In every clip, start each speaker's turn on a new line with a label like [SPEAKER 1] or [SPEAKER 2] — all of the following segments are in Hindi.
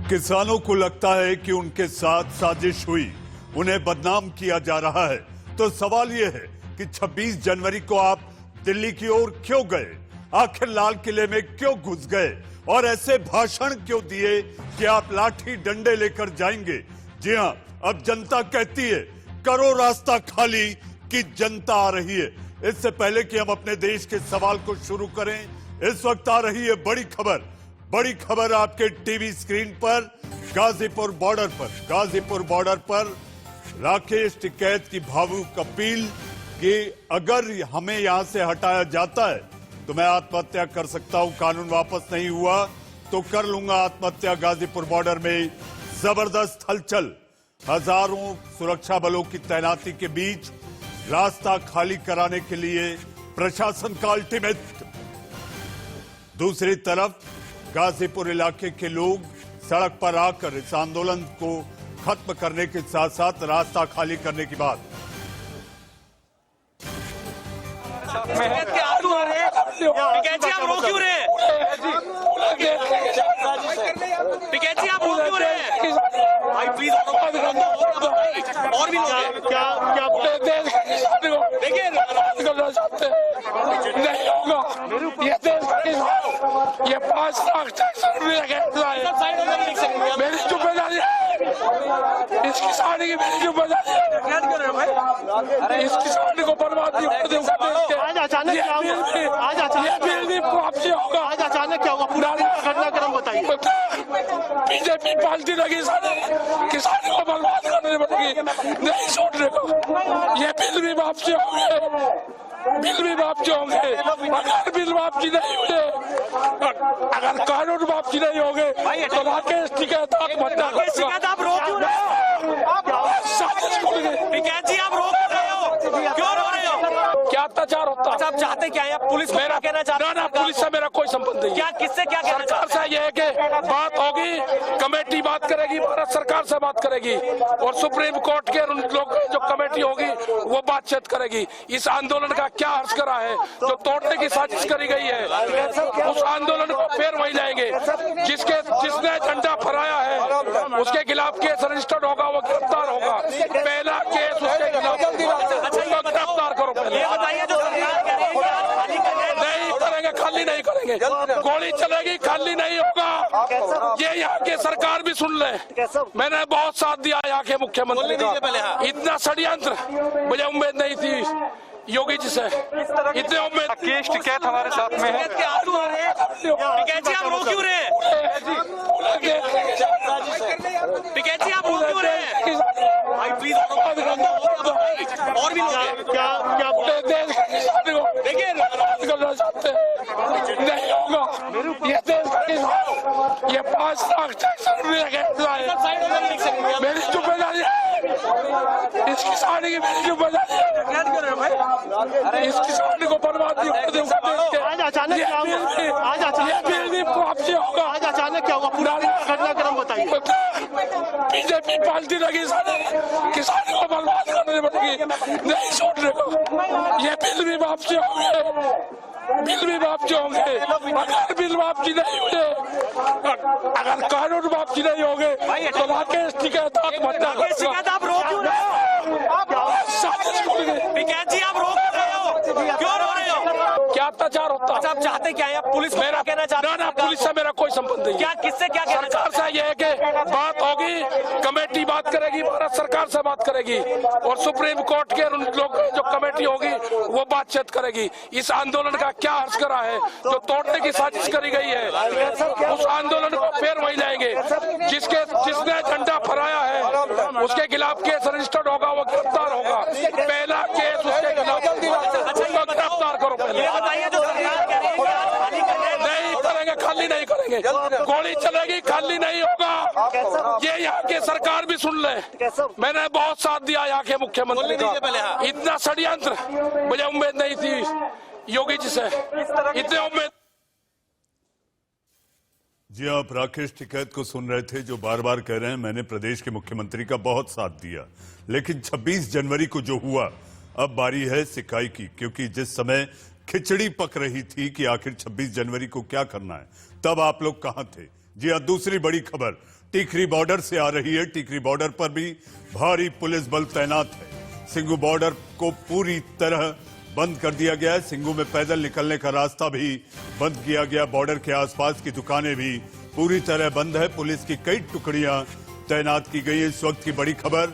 [SPEAKER 1] किसानों को लगता है कि उनके साथ साजिश हुई, उन्हें बदनाम किया जा रहा है। तो सवाल यह है कि 26 जनवरी को आप दिल्ली की ओर क्यों गए? आखिर लाल किले में क्यों घुस गए और ऐसे भाषण क्यों दिए कि आप लाठी डंडे लेकर जाएंगे? जी हां, अब जनता कहती है करो रास्ता खाली कि जनता आ रही है। इससे पहले कि हम अपने देश के सवाल को शुरू करें, इस वक्त आ रही है बड़ी खबर आपके टीवी स्क्रीन पर। गाजीपुर बॉर्डर पर राकेश टिकैत की भावुक अपील कि अगर हमें यहां से हटाया जाता है तो मैं आत्महत्या कर सकता हूं, कानून वापस नहीं हुआ तो कर लूंगा आत्महत्या। गाजीपुर बॉर्डर में जबरदस्त हलचल, हजारों सुरक्षा बलों की तैनाती के बीच रास्ता खाली कराने के लिए प्रशासन का अल्टीमेट। दूसरी तरफ गाजीपुर इलाके के लोग सड़क पर आकर इस आंदोलन को खत्म करने के साथ साथ रास्ता खाली करने की बात।
[SPEAKER 2] आप रोक क्यों रहे हैं? टिकैत जी आप रोक क्यों रहे हैं? भाई प्लीज और भी लोग क्या देखिए
[SPEAKER 3] करना चाहते नहीं होगा। ये देश ये 5 लाख टैक्स मेरी जिम्मेदारी है, इस किसान की मेरी जिम्मेदारी है। इस किसान को बर्बाद नहीं होने दूंगा।
[SPEAKER 2] आज अचानक क्या होगा?
[SPEAKER 3] ये बिल भी वापसी होगा।
[SPEAKER 2] आज अचानक क्या होगा? पूरा घटनाक्रम बताइए।
[SPEAKER 3] बीजेपी पार्टी लगी सारे किसान को बर्बाद करने लगी, नहीं छोड़ने को। ये बिल भी वापसी होंगे, अगर बिल वापसी नहीं हुए, अगर कानून वापसी नहीं होंगे तो राकेश टिकैत
[SPEAKER 2] आप रोक क्यों रहे हो? टिकैत जी आप रोक रहे हो, क्यों रो रहे हो?
[SPEAKER 3] क्या अत्याचार होता?
[SPEAKER 2] अच्छा आप चाहते क्या है? पुलिस को
[SPEAKER 3] मेरा
[SPEAKER 2] कहना चाहते
[SPEAKER 3] ना पुलिस से मेरा कोई संबंध नहीं।
[SPEAKER 2] क्या किससे क्या कहना
[SPEAKER 3] सरकार से ये है कि बात होगी, कमेटी बात करेगी, भारत सरकार से बात करेगी और सुप्रीम कोर्ट के उन लोग जो कमेटी होगी वो बातचीत करेगी। इस आंदोलन का क्या हर्ष करा है जो तोड़ने की साजिश करी गई है, उस आंदोलन को फिर वही लाएंगे। जिसने झंडा फहराया है उसके खिलाफ केस रजिस्टर्ड होगा, वो गिरफ्तार होगा। पहला केस उसके खिलाफ, गिरफ्तार करो पहले। नहीं करेंगे, खाली नहीं करेंगे, गोली चलेगी, खाली नहीं होगा। ये यहाँ की सरकार भी सुन ले, मैंने बहुत साथ दिया यहाँ के मुख्यमंत्री का। इतना षड्यंत्र मुझे उम्मीद नहीं थी योगी जी से, इतने उम्मीद।
[SPEAKER 4] राकेश टिकैत हमारे साथ में है।
[SPEAKER 2] टिकैत जी आप रोक क्यों रहे हैं? टिकैत जी आप रोक क्यों रहे हैं? भाई प्लीज और भी लोग क्या
[SPEAKER 3] देखिए करना चाहते नहीं होगा। ये देश ये 5 लाख टैक्स मेरी जिम्मेदारी है, इस किसान की मेरी जिम्मेदारी है। इस किसान को बर्बाद नहीं होने दूंगा।
[SPEAKER 2] आज अचानक क्या होगा? आज अचानक
[SPEAKER 3] बिल भी वापसी होगा।
[SPEAKER 2] आज अचानक क्या होगा? पूरा घटनाक्रम बताइए।
[SPEAKER 3] बीजेपी पार्टी लगी सारे किसान को बर्बाद करने लगी, नहीं छोड़ने को। ये बिल भी वापसी होंगे, अगर बिल वापसी नहीं हुए, अगर कानून वापसी नहीं होंगे तो राकेश टिकैत
[SPEAKER 2] आप रोक क्यों रहे हो? टिकैत जी आप रोक रहे हो, क्यों रो रहे हो?
[SPEAKER 3] क्या अत्याचार होता?
[SPEAKER 2] अच्छा आप चाहते क्या है? पुलिस को
[SPEAKER 3] मेरा
[SPEAKER 2] कहना चाहते
[SPEAKER 3] ना पुलिस से मेरा कोई संबंध नहीं।
[SPEAKER 2] क्या किससे क्या कहना
[SPEAKER 3] सरकार से ये है कि बात होगी, कमेटी बात करेगी, भारत सरकार से बात करेगी और सुप्रीम कोर्ट के उन लोग जो कमेटी होगी वो बातचीत करेगी। इस आंदोलन का क्या हर्ष करा है जो तोड़ने की साजिश करी गई है, उस आंदोलन को फिर वही लाएंगे। जिसने झंडा फहराया है उसके खिलाफ केस रजिस्टर्ड होगा, वो गिरफ्तार होगा। पहला केस उसके खिलाफ, गिरफ्तार करो पहले। नहीं करेंगे, खाली नहीं करेंगे, गोली चलेगी, खाली नहीं होगा। ये यहाँ की सरकार भी सुन ले, मैंने बहुत साथ दिया यहाँ के मुख्यमंत्री का। इतना षड्यंत्र मुझे उम्मीद नहीं थी योगी जी से, इतने उम्मीद।
[SPEAKER 1] जी आप राकेश टिकैत को सुन रहे थे जो बार बार कह रहे हैं मैंने प्रदेश के मुख्यमंत्री का बहुत साथ दिया, लेकिन 26 जनवरी को जो हुआ अब बारी है सिकाई की, क्योंकि जिस समय खिचड़ी पक रही थी कि आखिर 26 जनवरी को क्या करना है, तब आप लोग कहां थे। जी हाँ, दूसरी बड़ी खबर, टीकरी बॉर्डर से आ रही है। टीकरी बॉर्डर पर भी भारी पुलिस बल तैनात है। सिंघू बॉर्डर को पूरी तरह बंद कर दिया गया है। सिंघू में पैदल निकलने का रास्ता भी बंद किया गया। बॉर्डर के आसपास की दुकानें भी पूरी तरह बंद है। पुलिस की कई टुकड़ियां तैनात की गई है। इस वक्त की बड़ी खबर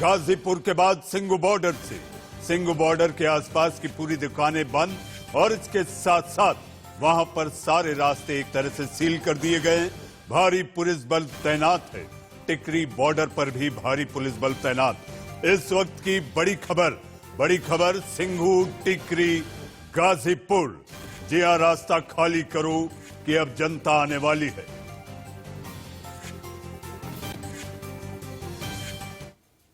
[SPEAKER 1] गाजीपुर के बाद सिंघू बॉर्डर से। सिंघू बॉर्डर के आसपास की पूरी दुकानें बंद और इसके साथ साथ वहां पर सारे रास्ते एक तरह से सील कर दिए गए। भारी पुलिस बल तैनात है। टिकरी बॉर्डर पर भी भारी पुलिस बल तैनात। इस वक्त की बड़ी खबर सिंघू टिकरी गाजीपुर। जी हां, रास्ता खाली करो कि अब जनता आने वाली है।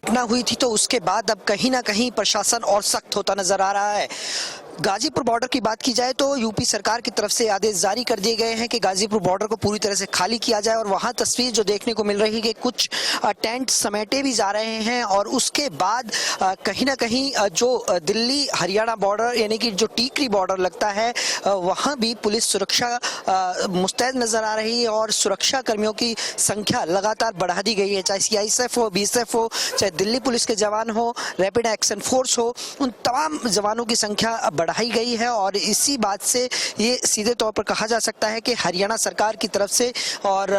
[SPEAKER 5] घटना हुई थी तो उसके बाद अब कहीं ना कहीं प्रशासन और सख्त होता नजर आ रहा है। गाजीपुर बॉर्डर की बात की जाए तो यूपी सरकार की तरफ से आदेश जारी कर दिए गए हैं कि गाजीपुर बॉर्डर को पूरी तरह से खाली किया जाए और वहां तस्वीर जो देखने को मिल रही है कि कुछ टेंट समेटे भी जा रहे हैं और उसके बाद कहीं ना कहीं जो दिल्ली हरियाणा बॉर्डर यानी कि जो टीकरी बॉर्डर लगता है वहां भी पुलिस सुरक्षा मुस्तैद नजर आ रही है और सुरक्षा कर्मियों की संख्या लगातार बढ़ा दी गई है। चाहे CISF हो, BSF हो, चाहे दिल्ली पुलिस के जवान हो, रैपिड एक्शन फोर्स हो, उन तमाम जवानों की संख्या बढ़ाई गई है। और इसी बात से ये सीधे तौर पर कहा जा सकता है कि हरियाणा सरकार की तरफ से और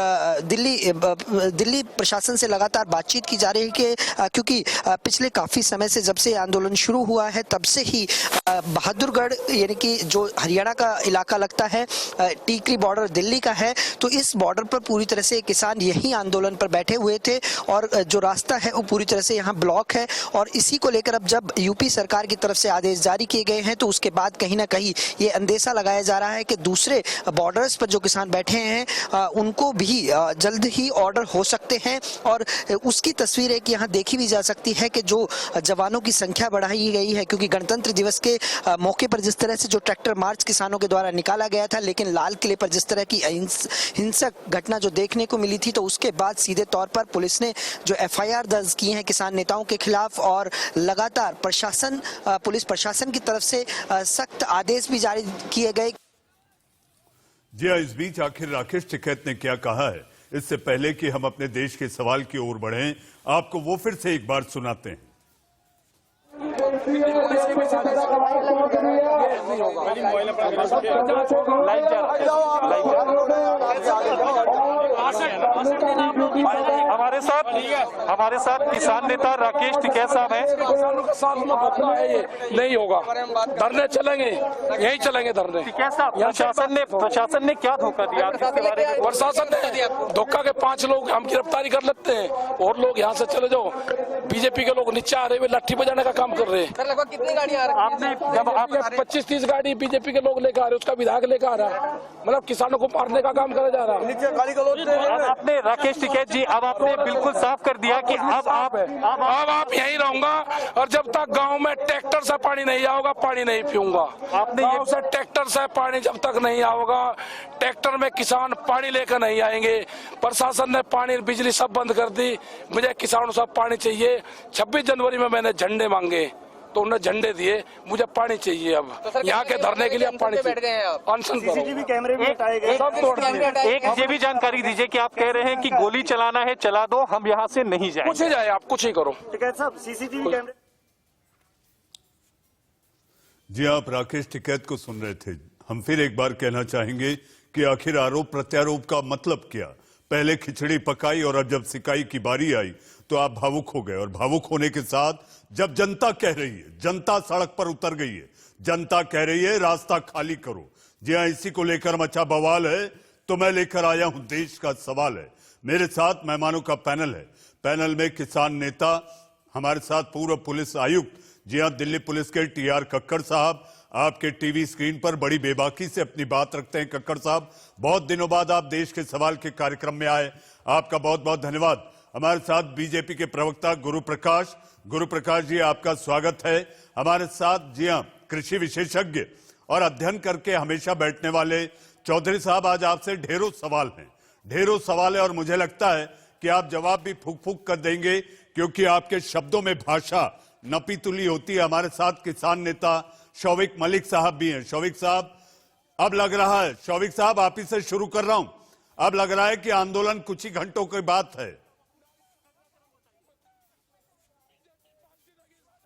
[SPEAKER 5] दिल्ली प्रशासन से लगातार बातचीत की जा रही है कि क्योंकि पिछले काफी समय से जब से आंदोलन शुरू हुआ है तब से ही बहादुरगढ़ यानी कि जो हरियाणा का इलाका लगता है, टीकरी बॉर्डर दिल्ली का है, तो इस बॉर्डर पर पूरी तरह से किसान यही आंदोलन पर बैठे हुए थे और जो रास्ता है वो पूरी तरह से यहाँ ब्लॉक है। और इसी को लेकर अब जब यूपी सरकार की तरफ से आदेश जारी किए गए हैं तो उसके बाद कहीं ना कहीं ये अंदेशा लगाया जा रहा है कि दूसरे बॉर्डर्स पर जो किसान बैठे हैं उनको भी जल्द ही ऑर्डर हो सकते हैं। और उसकी तस्वीर एक यहाँ देखी भी जा सकती है कि जो जवानों की संख्या बढ़ाई गई है, क्योंकि गणतंत्र दिवस के मौके पर जिस तरह से जो ट्रैक्टर मार्च किसानों के द्वारा निकाला गया था, लेकिन लाल किले पर जिस तरह की हिंसक घटना जो देखने को मिली थी तो उसके बाद सीधे तौर पर पुलिस ने जो FIR दर्ज की है किसान नेताओं के खिलाफ और लगातार पुलिस प्रशासन की तरफ से सख्त आदेश भी जारी किए गए।
[SPEAKER 1] जी हां, इस बीच आखिर राकेश टिकैत ने क्या कहा है, इससे पहले कि हम अपने देश के सवाल की ओर बढ़ें, आपको वो फिर से एक बार सुनाते हैं।
[SPEAKER 4] हमारे साथ किसान नेता राकेश टिकैत साहब हैं।
[SPEAKER 3] किसानों का साथ में होता है, ये नहीं होगा। धरने चलेंगे, यही चलेंगे धरने।
[SPEAKER 4] टिकैत साहब, प्रशासन ने क्या धोखा दिया इसके बारे में?
[SPEAKER 3] प्रशासन ने धोखा के 5 लोग हम गिरफ्तारी कर लेते हैं और लोग यहाँ से चले जाओ। बीजेपी के लोग नीचे आ रहे हुए लाठी बजाने का काम कर रहे हैं।
[SPEAKER 6] लगभग कितनी गाड़ियां आ रही हैं?
[SPEAKER 3] आपने जब आप 25-30 गाड़ी बीजेपी के लोग लेकर आ रहे, उसका विधायक लेकर आ रहा है, मतलब किसानों को मारने का काम करा जा रहा है।
[SPEAKER 4] आपने राकेश टिकैत जी, अब आपने बिल्कुल साफ कर दिया कि अब
[SPEAKER 3] आप यहीं रहूंगा और जब तक गांव में ट्रैक्टर से पानी नहीं आएगा पानी नहीं पीऊंगा।
[SPEAKER 4] आपने
[SPEAKER 3] गांव से ट्रैक्टर से पानी जब तक नहीं आएगा, ट्रैक्टर में किसान पानी लेकर नहीं आएंगे। प्रशासन ने पानी बिजली सब बंद कर दी। मुझे किसानों से पानी चाहिए। 26 जनवरी में मैंने झंडे मांगे तो उन्हें झंडे दिए, मुझे पानी चाहिए। अब तो यहाँ के धरने के लिए आप पानी
[SPEAKER 6] बैठ गए हैं।
[SPEAKER 3] अनशन
[SPEAKER 7] CCTV कैमरे भी हटाए गए,
[SPEAKER 3] सब तोड़ दिए।
[SPEAKER 4] एक ये भी जानकारी दीजिए कि आप कह रहे हैं कि गोली चलाना है चला दो, हम यहाँ से नहीं जाएंगे।
[SPEAKER 3] कुछ ही जाए, आप कुछ ही करो।
[SPEAKER 7] टिकैत साहब, CCTV कैमरे।
[SPEAKER 1] जी, आप राकेश टिकैत को सुन रहे थे। हम फिर एक बार कहना चाहेंगे कि आखिर आरोप प्रत्यारोप का मतलब क्या। पहले खिचड़ी पकाई और अब जब सिकाई की बारी आई तो आप भावुक हो गए और भावुक होने के साथ जब जनता कह रही है, जनता सड़क पर उतर गई है, जनता कह रही है रास्ता खाली करो। जी हां, इसी को लेकर मचा बवाल है तो मैं लेकर आया हूं देश का सवाल है। मेरे साथ मेहमानों का पैनल है। पैनल में किसान नेता, हमारे साथ पूर्व पुलिस आयुक्त, जी हां, दिल्ली पुलिस के TR कक्कड़ साहब आपके टीवी स्क्रीन पर बड़ी बेबाकी से अपनी बात रखते हैं। कक्कड़ साहब, बहुत दिनों बाद आप देश के सवाल के कार्यक्रम में आए, आपका बहुत बहुत धन्यवाद। हमारे साथ बीजेपी के प्रवक्ता गुरुप्रकाश जी, आपका स्वागत है हमारे साथ। जी हां, कृषि विशेषज्ञ और अध्ययन करके हमेशा बैठने वाले चौधरी साहब, आज आपसे ढेरों सवाल है और मुझे लगता है कि आप जवाब भी फूक फूक कर देंगे क्योंकि आपके शब्दों में भाषा नपी तुली होती है। हमारे साथ किसान नेता शौविक मलिक साहब भी हैं। शौविक साहब, अब लग रहा है, शौविक साहब आप ही से शुरू कर रहा हूं, अब लग रहा है कि आंदोलन कुछ ही घंटों की बात है।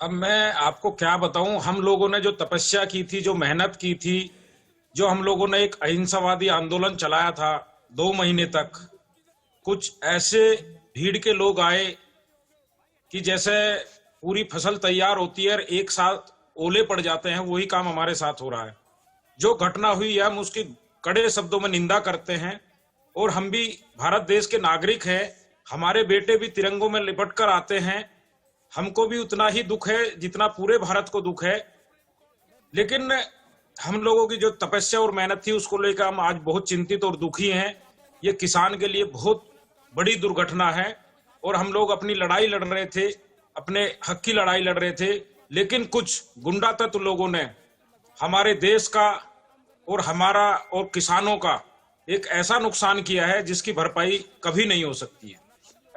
[SPEAKER 6] अब मैं आपको क्या बताऊं, हम लोगों ने जो तपस्या की थी, जो मेहनत की थी, जो हम लोगों ने एक अहिंसावादी आंदोलन चलाया था 2 महीने तक, कुछ ऐसे भीड़ के लोग आए कि जैसे पूरी फसल तैयार होती है और एक साथ ओले पड़ जाते हैं, वही काम हमारे साथ हो रहा है। जो घटना हुई है हम उसकी कड़े शब्दों में निंदा करते हैं और हम भी भारत देश के नागरिक हैं, हमारे बेटे भी तिरंगों में लिपट कर आते हैं, हमको भी उतना ही दुख है जितना पूरे भारत को दुख है। लेकिन हम लोगों की जो तपस्या और मेहनत थी उसको लेकर हम आज बहुत चिंतित और दुखी हैं। ये किसान के लिए बहुत बड़ी दुर्घटना है और हम लोग अपनी लड़ाई लड़ रहे थे, अपने हक की लड़ाई लड़ रहे थे, लेकिन कुछ गुंडा तत्व लोगों ने हमारे देश का और हमारा और किसानों का एक ऐसा नुकसान किया है जिसकी भरपाई कभी नहीं हो सकती है।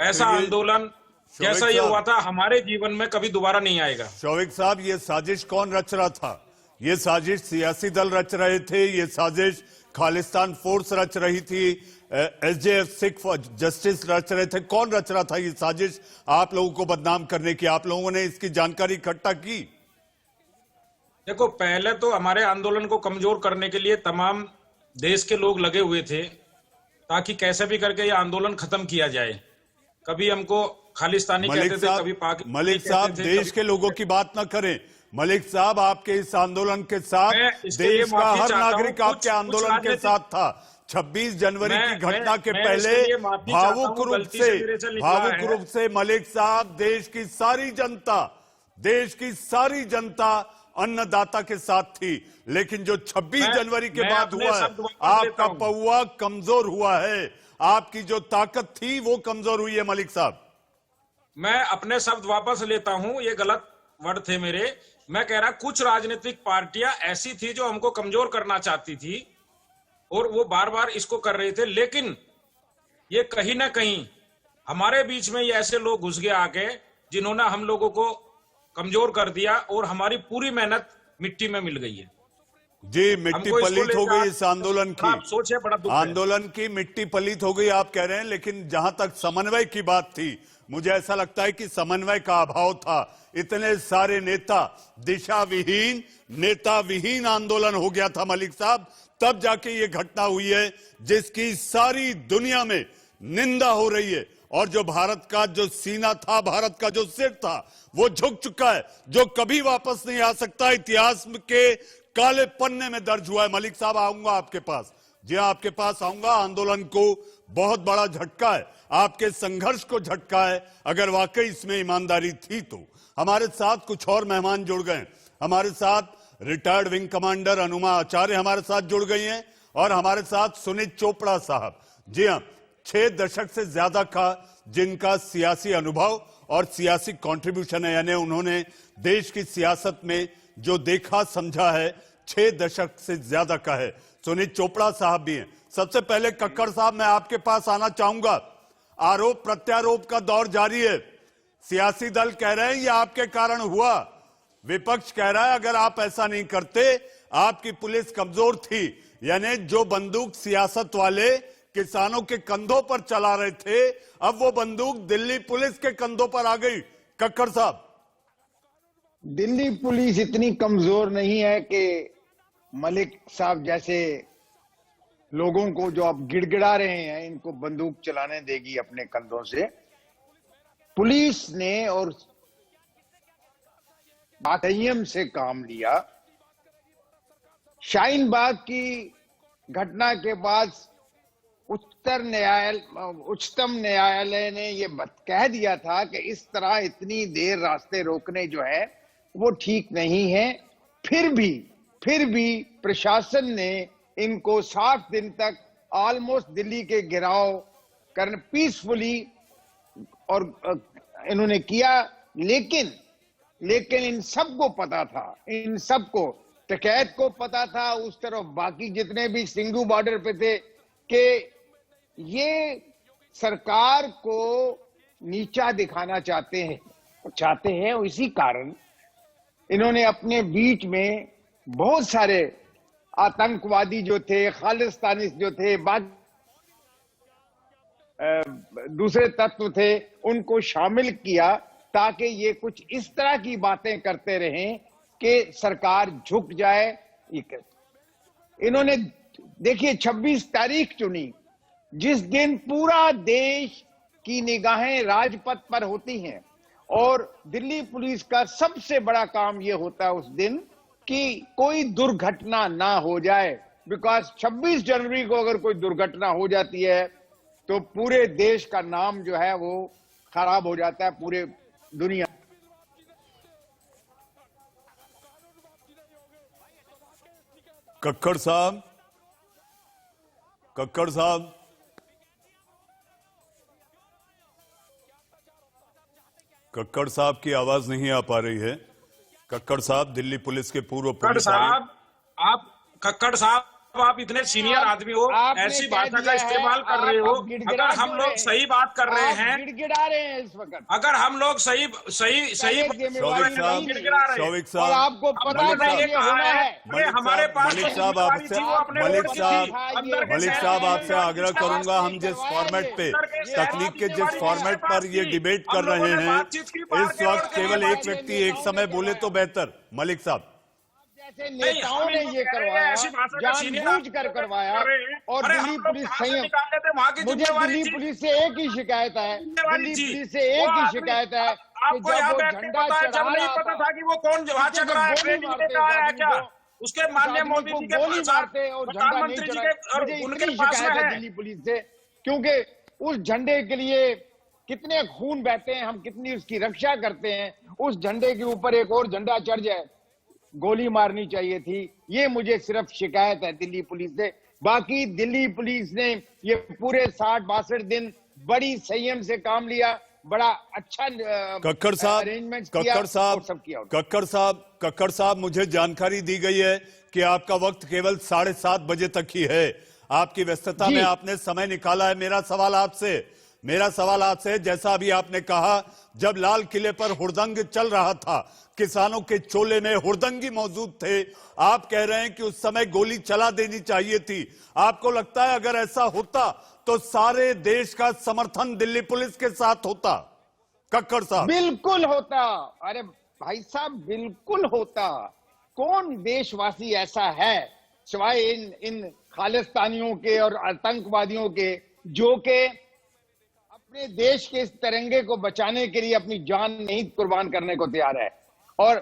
[SPEAKER 6] ऐसा आंदोलन जैसा ये हुआ था हमारे जीवन में कभी दोबारा नहीं आएगा।
[SPEAKER 1] शौविक साहब, ये साजिश कौन रच रहा था? ये साजिश सियासी दल रच रहे थे, ये साजिश खालिस्तान फोर्स रच रही थी, एसजेएफ सिख जस्टिस रच रहे थे? कौन रच रहा था ये साजिश आप लोगों को बदनाम करने की? आप लोगों ने इसकी जानकारी इकट्ठा की?
[SPEAKER 6] देखो, पहले तो हमारे आंदोलन को कमजोर करने के लिए तमाम देश के लोग लगे हुए थे ताकि कैसे भी करके ये आंदोलन खत्म किया जाए। कभी हमको खालिस्तानी कहते थे, कभी पाकिस्तानी।
[SPEAKER 1] मलिक साहब, देश के लोगों की बात ना करें। मलिक साहब, आपके इस आंदोलन के साथ देश का हर नागरिक आपके आंदोलन के साथ था। 26 जनवरी की घटना के पहले भावुक रूप से मलिक साहब, देश की सारी जनता अन्नदाता के साथ थी, लेकिन जो 26 जनवरी के बाद हुआ है, आपका पौआ कमजोर हुआ है, आपकी जो ताकत थी वो कमजोर हुई है। मलिक साहब,
[SPEAKER 6] मैं अपने शब्द वापस लेता हूं, ये गलत वर्ड थे मेरे। मैं कह रहा कुछ राजनीतिक पार्टियां ऐसी थी जो हमको कमजोर करना चाहती थी और वो बार बार इसको कर रहे थे, लेकिन ये कहीं ना कहीं हमारे बीच में ये ऐसे लोग घुस गए आके जिन्होंने हम लोगों को कमजोर कर दिया और हमारी पूरी मेहनत मिट्टी में मिल गई है।
[SPEAKER 1] जी, मिट्टी पलीत हो गई इस आंदोलन की।
[SPEAKER 6] आप सोचिए, बड़ा दुख है।
[SPEAKER 1] आंदोलन की मिट्टी पलीत हो गई आप कह रहे हैं, लेकिन जहां तक समन्वय की बात थी, मुझे ऐसा लगता है कि समन्वय का अभाव था। इतने सारे नेता, दिशा विहीन आंदोलन हो गया था मलिक साहब, तब जाके ये घटना हुई है जिसकी सारी दुनिया में निंदा हो रही है। और जो भारत का जो सीना था, भारत का जो सिर था, वो झुक चुका है, जो कभी वापस नहीं आ सकता। इतिहास के काले पन्ने में दर्ज हुआ है। मलिक साहब, आऊंगा आपके पास, जी आपके पास आऊंगा। आंदोलन को बहुत बड़ा झटका है, आपके संघर्ष को झटका है। अगर वाकई इसमें ईमानदारी थी तो हमारे साथ कुछ और मेहमान जुड़ गए। हमारे साथ रिटायर्ड विंग कमांडर अनुमा आचार्य हमारे साथ जुड़ गई हैं और हमारे साथ सुनीत चोपड़ा साहब। जी हां, 6 दशक से ज्यादा का जिनका सियासी अनुभव और सियासी कंट्रीब्यूशन है, यानी उन्होंने देश की सियासत में जो देखा समझा है 6 दशक से ज्यादा का है। सुनीत चोपड़ा साहब भी हैं। सबसे पहले कक्कड़ साहब, मैं आपके पास आना चाहूंगा। आरोप प्रत्यारोप का दौर जारी है। सियासी दल कह रहे हैं ये आपके कारण हुआ, विपक्ष कह रहा है अगर आप ऐसा नहीं करते, आपकी पुलिस कमजोर थी। यानी जो बंदूक सियासत वाले किसानों के कंधों पर चला रहे थे, अब वो बंदूक दिल्ली पुलिस के कंधों पर आ गई। कक्कड़ साहब,
[SPEAKER 8] दिल्ली पुलिस इतनी कमजोर नहीं है कि मलिक साहब जैसे लोगों को जो आप गिड़गिड़ा रहे हैं इनको बंदूक चलाने देगी अपने कंधों से। पुलिस ने और संयम से काम लिया। शाहीन बाग की घटना के बाद उच्चतम न्यायालय ने ये कह दिया था कि इस तरह इतनी देर रास्ते रोकने जो है वो ठीक नहीं है। फिर भी प्रशासन ने इनको 60 दिन तक ऑलमोस्ट दिल्ली के घेराव करने पीसफुली और इन्होंने किया। लेकिन इन सबको पता था, इन सबको, टकैत को पता था, उस तरफ बाकी जितने भी सिंघू बॉर्डर पे थे, कि ये सरकार को नीचा दिखाना चाहते हैं। इसी कारण इन्होंने अपने बीच में बहुत सारे आतंकवादी जो थे, खालिस्तानी जो थे, दूसरे तत्व थे उनको शामिल किया, ताकि ये कुछ इस तरह की बातें करते रहें कि सरकार झुक जाए। इन्होंने देखिए 26 तारीख चुनी, जिस दिन पूरा देश की निगाहें राजपथ पर होती हैं, और दिल्ली पुलिस का सबसे बड़ा काम यह होता है उस दिन कि कोई दुर्घटना ना हो जाए, बिकॉज 26 जनवरी को अगर कोई दुर्घटना हो जाती है तो पूरे देश का नाम जो है वो खराब हो जाता है, पूरे दुनिया।
[SPEAKER 1] कक्कड़ साहब, कक्कड़ साहब, कक्कड़ साहब की आवाज नहीं आ पा रही है। कक्कड़ साहब दिल्ली पुलिस के पूर्व पुलिस
[SPEAKER 6] कक्कड़ साहब आप इतने सीनियर आदमी हो, ऐसी भाषा का इस्तेमाल कर रहे हो। अगर हम लोग सही बात कर रहे हैं,
[SPEAKER 8] गिड़गिड़ा रहे हैं इस वक्त,
[SPEAKER 6] अगर हम लोग सही
[SPEAKER 1] शौविक साहब,
[SPEAKER 8] और आपको पता नहीं होना है।
[SPEAKER 6] हमारे पास
[SPEAKER 1] मलिक साहब आपसे आग्रह करूंगा, हम जिस फॉर्मेट पे तकनीक के जिस फॉर्मेट पर ये डिबेट कर रहे हैं, इस वक्त केवल एक व्यक्ति एक समय बोले तो बेहतर। मलिक साहब,
[SPEAKER 8] जैसे नेताओं ने ये करवाया, जानबूझ कर करवाया, और दिल्ली पुलिस संयम। मुझे दिल्ली पुलिस से एक ही शिकायत है, दिल्ली पुलिस से एक ही शिकायत है कि जब वो झंडा चढ़ा
[SPEAKER 6] नहीं पता था कि वो कौन वहां चढ़ रहा है, ट्रेनिंग दे रहा है क्या, उसके माननीय मोदी जी के
[SPEAKER 8] गोली मारते और झंडा नहीं चढ़ा। मुझे इतनी शिकायत है दिल्ली पुलिस से, क्योंकि उस झंडे के लिए कितने खून बहते हैं, हम कितनी उसकी रक्षा करते हैं। उस झंडे के ऊपर एक और झंडा चढ़ जाए, गोली मारनी चाहिए थी। ये मुझे सिर्फ शिकायत है दिल्ली पुलिस से। बाकी दिल्ली पुलिस ने ये पूरे 60-62 दिन बड़ी संयम से काम लिया, बड़ा अच्छा
[SPEAKER 1] कक्कड़ साहब,
[SPEAKER 8] अरेंजमेंट
[SPEAKER 1] कक्कड़ साहब, मुझे जानकारी दी गई है कि आपका वक्त केवल 7:30 बजे तक ही है। आपकी व्यस्तता में आपने समय निकाला है। मेरा सवाल आपसे, जैसा अभी आपने कहा, जब लाल किले पर हुड़दंग चल रहा था, किसानों के चोले में हुड़दंगी मौजूद थे, आप कह रहे हैं कि उस समय गोली चला देनी चाहिए थी। आपको लगता है अगर ऐसा होता तो सारे देश का समर्थन दिल्ली पुलिस के साथ होता? कक्कड़ साहब,
[SPEAKER 8] बिल्कुल होता। अरे भाई साहब, बिल्कुल होता। कौन देशवासी ऐसा है सिवाय इन खालिस्तानियों के और आतंकवादियों के, जो के अपने देश के इस तिरंगे को बचाने के लिए अपनी जान नहीं कुर्बान करने को तैयार है। और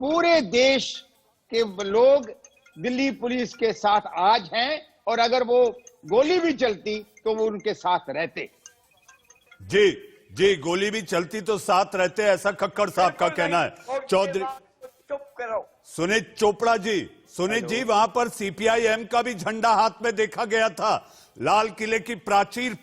[SPEAKER 8] पूरे देश के लोग दिल्ली पुलिस के साथ आज हैं, और अगर वो गोली भी चलती तो वो उनके साथ रहते।
[SPEAKER 1] जी, गोली भी चलती तो साथ रहते, ऐसा कक्कड़ साहब का कहना है। चौधरी,
[SPEAKER 7] चुप करो।
[SPEAKER 1] सुनीत चोपड़ा जी, वहां पर सीपीआईएम का भी झंडा हाथ में देखा गया था। लाल किले की प्राचीर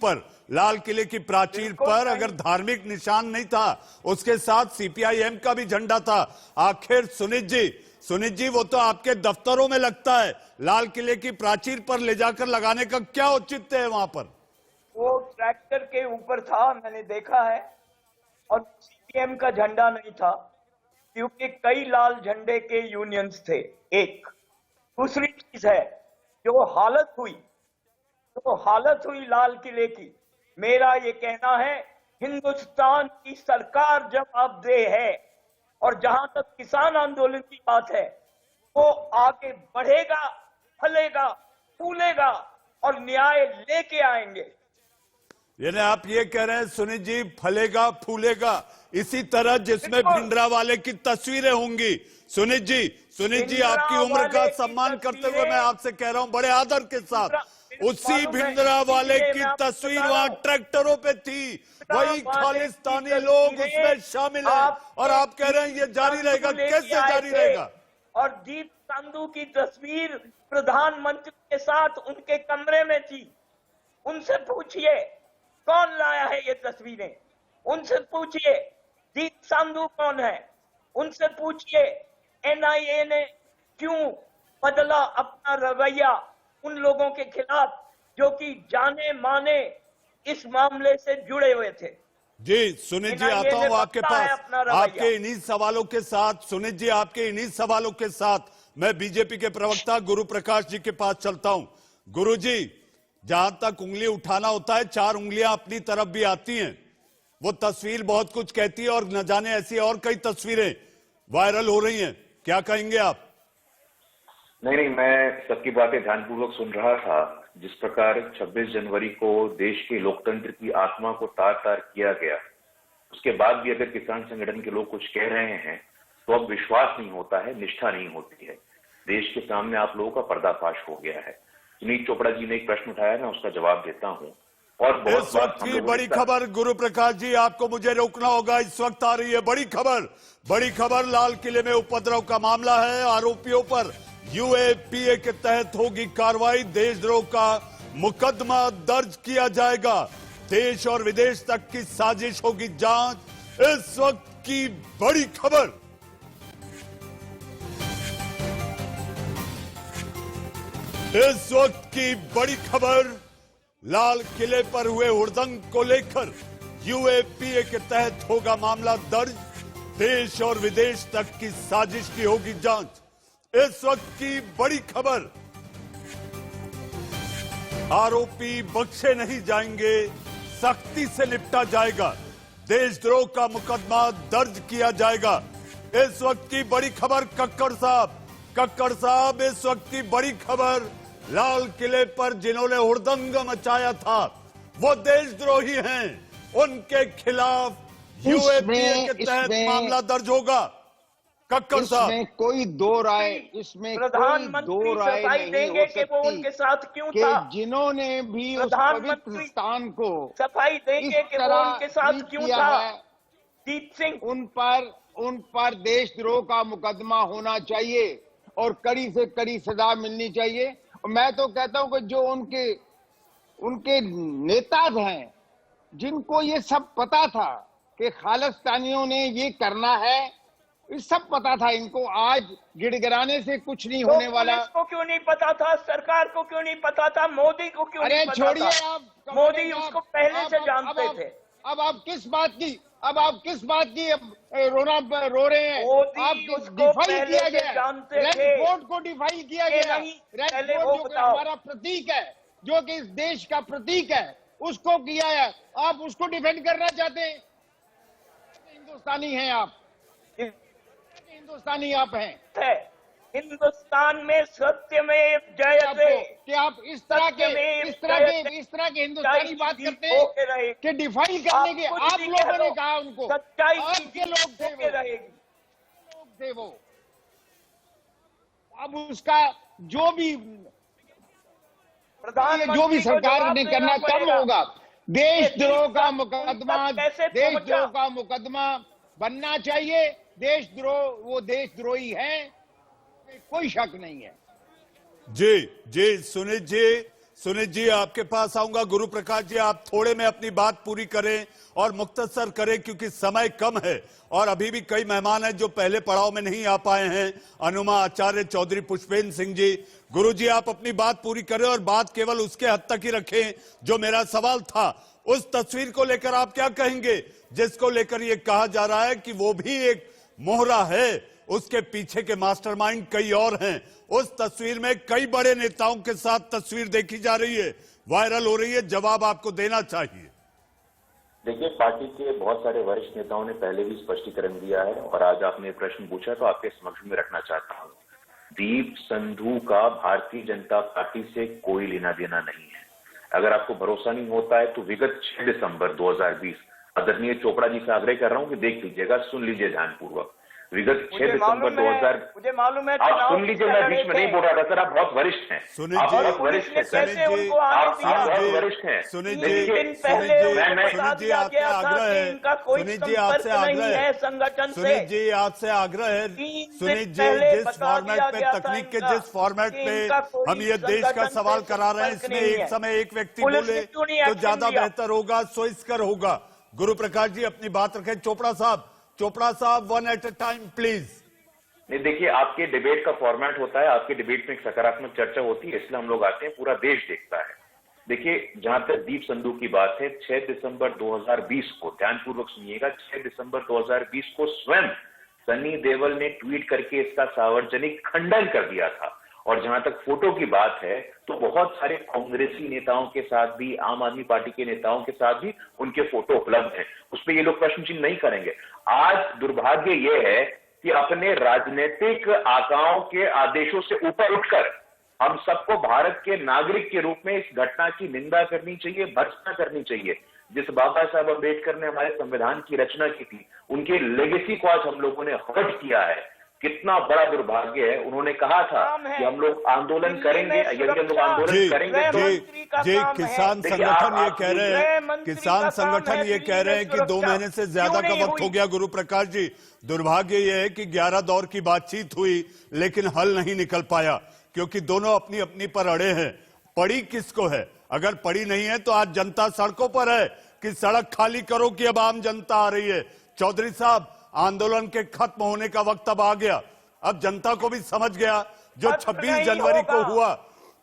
[SPEAKER 1] पर अगर धार्मिक निशान नहीं था, उसके साथ सीपीआईएम का भी झंडा था। आखिर सुनीत जी, वो तो आपके दफ्तरों में लगता है, लाल किले की प्राचीर पर ले जाकर लगाने का क्या औचित्य है वहां पर?
[SPEAKER 7] वो ट्रैक्टर के ऊपर था, मैंने देखा है, और सीपीएम का झंडा नहीं था, क्योंकि कई लाल झंडे के यूनियंस थे। एक दूसरी चीज है, जो हालत हुई लाल किले की, मेरा ये कहना है हिंदुस्तान की सरकार जवाबदेह है। और जहां तक किसान आंदोलन की बात है, वो आगे बढ़ेगा, फलेगा, फूलेगा और न्याय लेके आएंगे।
[SPEAKER 1] यानी आप ये कह रहे हैं सुनीत जी, फलेगा फूलेगा इसी तरह जिसमें भिंडरावाले की तस्वीरें होंगी। सुनीत जी, आपकी उम्र का सम्मान करते हुए मैं आपसे कह रहा हूं बड़े आदर के साथ, उसी भिंडरावाले की तस्वीर वहां ट्रैक्टरों पे थी, वही खालिस्तानी लोग उसमें शामिल हैं, और आप कह रहे हैं ये जारी रहेगा। कैसे जारी रहेगा?
[SPEAKER 7] और दीप संधू की तस्वीर प्रधानमंत्री के साथ उनके कमरे में थी। उनसे पूछिए कौन लाया है ये तस्वीरें, उनसे पूछिए दीप संधू कौन है, उनसे पूछिए एनआईए ने क्यों बदला अपना रवैया उन लोगों के खिलाफ जो कि जाने माने इस मामले से जुड़े हुए थे।
[SPEAKER 1] जी सुनीत जी, आता हूं आपके पास, आपके इन्हीं सवालों के साथ। सुनीत जी, आपके इन्हीं सवालों के साथ मैं बीजेपी के प्रवक्ता गुरु प्रकाश जी के पास चलता हूं। गुरु जी, जहां तक उंगली उठाना होता है 4 उंगलियां अपनी तरफ भी आती हैं। वो तस्वीर बहुत कुछ कहती है और न जाने ऐसी और कई तस्वीरें वायरल हो रही हैं। क्या कहेंगे आप?
[SPEAKER 9] नहीं, मैं सबकी बातें ध्यानपूर्वक सुन रहा था। जिस प्रकार 26 जनवरी को देश के लोकतंत्र की आत्मा को तार-तार किया गया, उसके बाद भी अगर किसान संगठन के लोग कुछ कह रहे हैं तो अब विश्वास नहीं होता है, निष्ठा नहीं होती है। देश के सामने आप लोगों का पर्दाफाश हो गया है। सुनील चोपड़ा जी ने एक प्रश्न उठाया, मैं उसका जवाब देता हूं। और
[SPEAKER 1] इस वक्त की बड़ी खबर, गुरु प्रकाश जी आपको मुझे रोकना होगा, इस वक्त आ रही है बड़ी खबर। बड़ी खबर, लाल किले में उपद्रव का मामला है। आरोपियों पर यूएपीए के तहत होगी कार्रवाई। देशद्रोह का मुकदमा दर्ज किया जाएगा। देश और विदेश तक की साजिश होगी जांच। इस वक्त की बड़ी खबर। इस वक्त की बड़ी खबर, लाल किले पर हुए हुड़दंग को लेकर यूएपीए के तहत होगा मामला दर्ज। देश और विदेश तक की साजिश की होगी जांच। इस वक्त की बड़ी खबर, आरोपी बख्शे नहीं जाएंगे, सख्ती से निपटा जाएगा। देशद्रोह का मुकदमा दर्ज किया जाएगा। इस वक्त की बड़ी खबर, कक्कड़ साहब, इस वक्त की बड़ी खबर, लाल किले पर जिन्होंने हुड़दंग मचाया था वो देशद्रोही हैं। उनके खिलाफ यूएपीए के तहत मामला दर्ज होगा। कक्कड़ साहब,
[SPEAKER 8] इसमें कोई दो राय
[SPEAKER 7] सफाई देंगे कि वो उनके साथ क्यों था?
[SPEAKER 8] जिन्होंने भी उस पवित्र स्थान को
[SPEAKER 7] सफाई देंगे कि वो उनके साथ क्यों था? दीप सिंह,
[SPEAKER 8] उन पर देशद्रोह का मुकदमा होना चाहिए और कड़ी से कड़ी सजा मिलनी चाहिए। और मैं तो कहता हूं कि जो उनके नेता हैं, जिनको ये सब पता था कि खालिस्तानियों ने ये करना है, ये सब पता था इनको, आज गिड़गिड़ाने से कुछ नहीं होने वाला।
[SPEAKER 7] पुलिस को क्यों नहीं पता था? सरकार को क्यों नहीं पता था? मोदी को क्यों नहीं पता था?
[SPEAKER 8] अरे छोड़िए आप,
[SPEAKER 7] मोदी उसको पहले से जानते थे।
[SPEAKER 8] अब आप किस बात की रो रहे हैं? आप डिफाई किया गया, रेड फोर्ट को डिफाई किया गया। रेड फोर्ट जो हमारा प्रतीक है, जो कि इस देश का प्रतीक है, उसको किया है। आप उसको डिफेंड करना चाहते हैं? हिंदुस्तानी हैं आप, हिंदुस्तानी आप हैं।
[SPEAKER 7] हिंदुस्तान में सत्य में जयते
[SPEAKER 8] कि आप इस तरह के हिंदुस्तानी बात करते हैं कि डिफाइन करने के आप लोगों ने कहा उनको,
[SPEAKER 7] सच्चाई
[SPEAKER 8] आपके लोग थे वो। अब उसका जो भी सरकार ने करना कम होगा। देशद्रोह का मुकदमा बनना चाहिए। वो देशद्रोही है, कोई शक नहीं है।
[SPEAKER 1] जी सुनीत जी आपके पास आऊंगा। गुरु प्रकाश जी, आप थोड़े में अपनी बात पूरी करें और मुख्तसर करें क्योंकि समय कम है और अभी भी कई मेहमान हैं जो पहले पड़ाव में नहीं आ पाए हैं। अनुमा आचार्य, चौधरी पुष्पेंद्र सिंह जी। गुरु जी, आप अपनी बात पूरी करें और बात केवल उसके हद तक ही रखें जो मेरा सवाल था। उस तस्वीर को लेकर आप क्या कहेंगे जिसको लेकर यह कहा जा रहा है कि वो भी एक मोहरा है, उसके पीछे के मास्टरमाइंड कई और हैं। उस तस्वीर में कई बड़े नेताओं के साथ तस्वीर देखी जा रही है, वायरल हो रही है। जवाब आपको देना चाहिए।
[SPEAKER 9] देखिए, पार्टी के बहुत सारे वरिष्ठ नेताओं ने पहले भी स्पष्टीकरण दिया है और आज आपने प्रश्न पूछा तो आपके समक्ष में रखना चाहता हूं। दीप संधू का भारतीय जनता पार्टी से कोई लेना देना नहीं है। अगर आपको भरोसा नहीं होता है तो विगत 6 दिसंबर 2020 आदरणीय चोपड़ा जी से आग्रह कर रहा हूं कि देख लीजिएगा, सुन लीजिए ध्यानपूर्वक। विगत 6 दिसंबर 2000,
[SPEAKER 7] मुझे मालूम है,
[SPEAKER 9] आप सुन लीजिए, मैं बीच में नहीं बोल रहा था सर। आप बहुत वरिष्ठ हैं, आप बहुत वरिष्ठ हैं, आप बहुत वरिष्ठ हैं।
[SPEAKER 1] सुनीत जी आपसे आग्रह है, सुनीत जी आपसे आग्रह है,
[SPEAKER 7] संगठन
[SPEAKER 1] सुनीत जी आपसे आग्रह है, सुनीत जी जिस फॉर्मेट पे, तकनीक के जिस फॉर्मेट पे हम ये देश का सवाल करा रहे हैं, इसमें एक समय एक व्यक्ति बोले तो ज्यादा बेहतर होगा, सोइस्कर होगा। गुरु प्रकाश जी अपनी बात रखें। चोपड़ा साहब 1 at a time प्लीज।
[SPEAKER 9] नहीं, देखिए, आपके डिबेट का फॉर्मेट होता है, आपके डिबेट में एक सकारात्मक चर्चा होती है, इसलिए हम लोग आते हैं, पूरा देश देखता है। देखिए, जहां तक दीप संधू की बात है, 6 दिसंबर 2020 को, ध्यानपूर्वक सुनिएगा, 6 दिसंबर 2020 को स्वयं सनी देओल ने ट्वीट करके इसका सार्वजनिक खंडन कर दिया था और जहां तक फोटो की बात है तो बहुत सारे कांग्रेसी नेताओं के साथ भी, आम आदमी पार्टी के नेताओं के साथ भी उनके फोटो उपलब्ध हैं। उस पर ये लोग प्रश्न चिन्ह नहीं करेंगे। आज दुर्भाग्य ये है कि अपने राजनीतिक आकाओं के आदेशों से ऊपर उठकर हम सबको भारत के नागरिक के रूप में इस घटना की निंदा करनी चाहिए, भर्त्सना करनी चाहिए। जिस बाबा साहब अम्बेडकर ने हमारे संविधान की रचना की थी, उनके लेगेसी को आज हम लोगों ने हर्ट किया है। कितना बड़ा दुर्भाग्य है। उन्होंने कहा था कि हम लोग आंदोलन करेंगे, यदि हम लोग आंदोलन करेंगे तो
[SPEAKER 1] किसान संगठन ये कह रहे हैं, किसान संगठन ये कह रहे हैं कि 2 महीने से ज्यादा का वक्त हो गया। गुरु प्रकाश जी, दुर्भाग्य ये है कि 11 दौर की बातचीत हुई लेकिन हल नहीं निकल पाया, क्योंकि दोनों अपनी अपनी पर अड़े हैं। पड़ी किसको है? अगर पड़ी नहीं है तो आज जनता सड़कों पर है कि सड़क खाली करो कि अब आम जनता आ रही है। चौधरी साहब, आंदोलन के खत्म होने का वक्त अब आ गया। अब जनता को भी समझ गया जो 26 जनवरी को हुआ,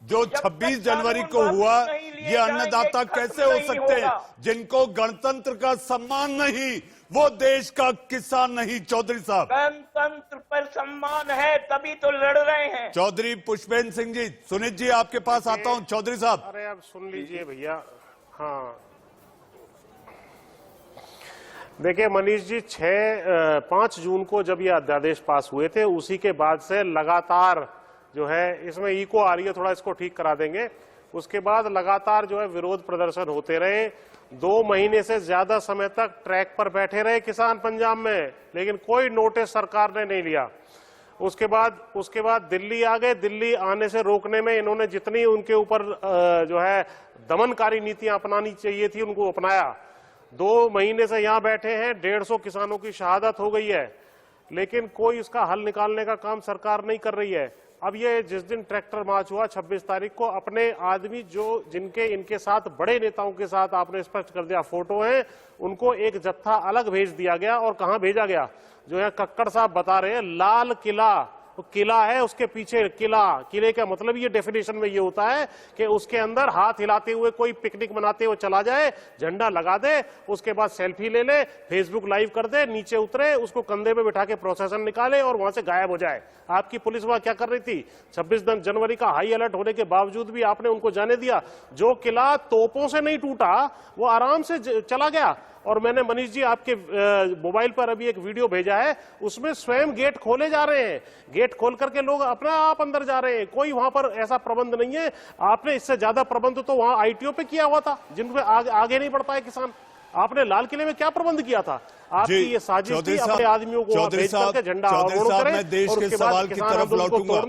[SPEAKER 1] जो 26 जनवरी को हुआ, ये अन्नदाता कैसे हो सकते हैं जिनको गणतंत्र का सम्मान नहीं, वो देश का किसान नहीं। चौधरी साहब,
[SPEAKER 7] गणतंत्र पर सम्मान है तभी तो लड़ रहे हैं।
[SPEAKER 1] चौधरी पुष्पेंद्र सिंह जी, सुनीत जी आपके पास आता हूं। चौधरी साहब,
[SPEAKER 10] अरे अब सुन लीजिए भैया। हाँ देखिए मनीष जी, 5 जून को जब ये अध्यादेश पास हुए थे, उसी के बाद से लगातार जो है, इसमें इको आ रही है, थोड़ा इसको ठीक करा देंगे। उसके बाद लगातार जो है विरोध प्रदर्शन होते रहे। 2 महीने से ज्यादा समय तक ट्रैक पर बैठे रहे किसान पंजाब में, लेकिन कोई नोटिस सरकार ने नहीं लिया। उसके बाद दिल्ली आ गए। दिल्ली आने से रोकने में इन्होंने जितनी उनके ऊपर जो है दमनकारी नीतियां अपनानी चाहिए थी, उनको अपनाया। 2 महीने से यहां बैठे हैं, 150 किसानों की शहादत हो गई है, लेकिन कोई इसका हल निकालने का काम सरकार नहीं कर रही है। अब ये जिस दिन ट्रैक्टर मार्च हुआ 26 तारीख को, अपने आदमी जो जिनके इनके साथ बड़े नेताओं के साथ आपने स्पष्ट कर दिया फोटो है, उनको एक जत्था अलग भेज दिया गया। और कहां भेजा गया? जो है कक्कड़ साहब बता रहे हैं, लाल किला, किला है उसके पीछे किला। किले का मतलब ये डेफिनेशन में ये होता है कि उसके अंदर हाथ हिलाते हुए कोई पिकनिक मनाते हुए चला जाए, झंडा लगा दे, उसके बाद सेल्फी ले ले, फेसबुक लाइव कर दे, नीचे उतरे, उसको कंधे पे बिठा के प्रोसेसन निकाले और वहां से गायब हो जाए। आपकी पुलिस वहां क्या कर रही थी? 26 जनवरी का हाई अलर्ट होने के बावजूद भी आपने उनको जाने दिया। जो किला तोपों से नहीं टूटा, वो आराम से चला गया। और मैंने मनीष जी आपके मोबाइल पर अभी एक वीडियो भेजा है, उसमें स्वयं गेट खोले जा रहे हैं। गेट खोल करके लोग अपना आप अंदर जा रहे हैं। कोई वहां पर ऐसा प्रबंध नहीं है। आपने इससे ज्यादा प्रबंध तो वहां आईटीओ पे किया हुआ था, जिनपे आगे नहीं बढ़ पाए किसान। आपने लाल किले में क्या प्रबंध किया था? आपकी ये साजिश थी अपने आदमियों को भेज करके झंडा अवरोध करें,
[SPEAKER 1] मैं देश के सवाल की तरफ लौटूंगा।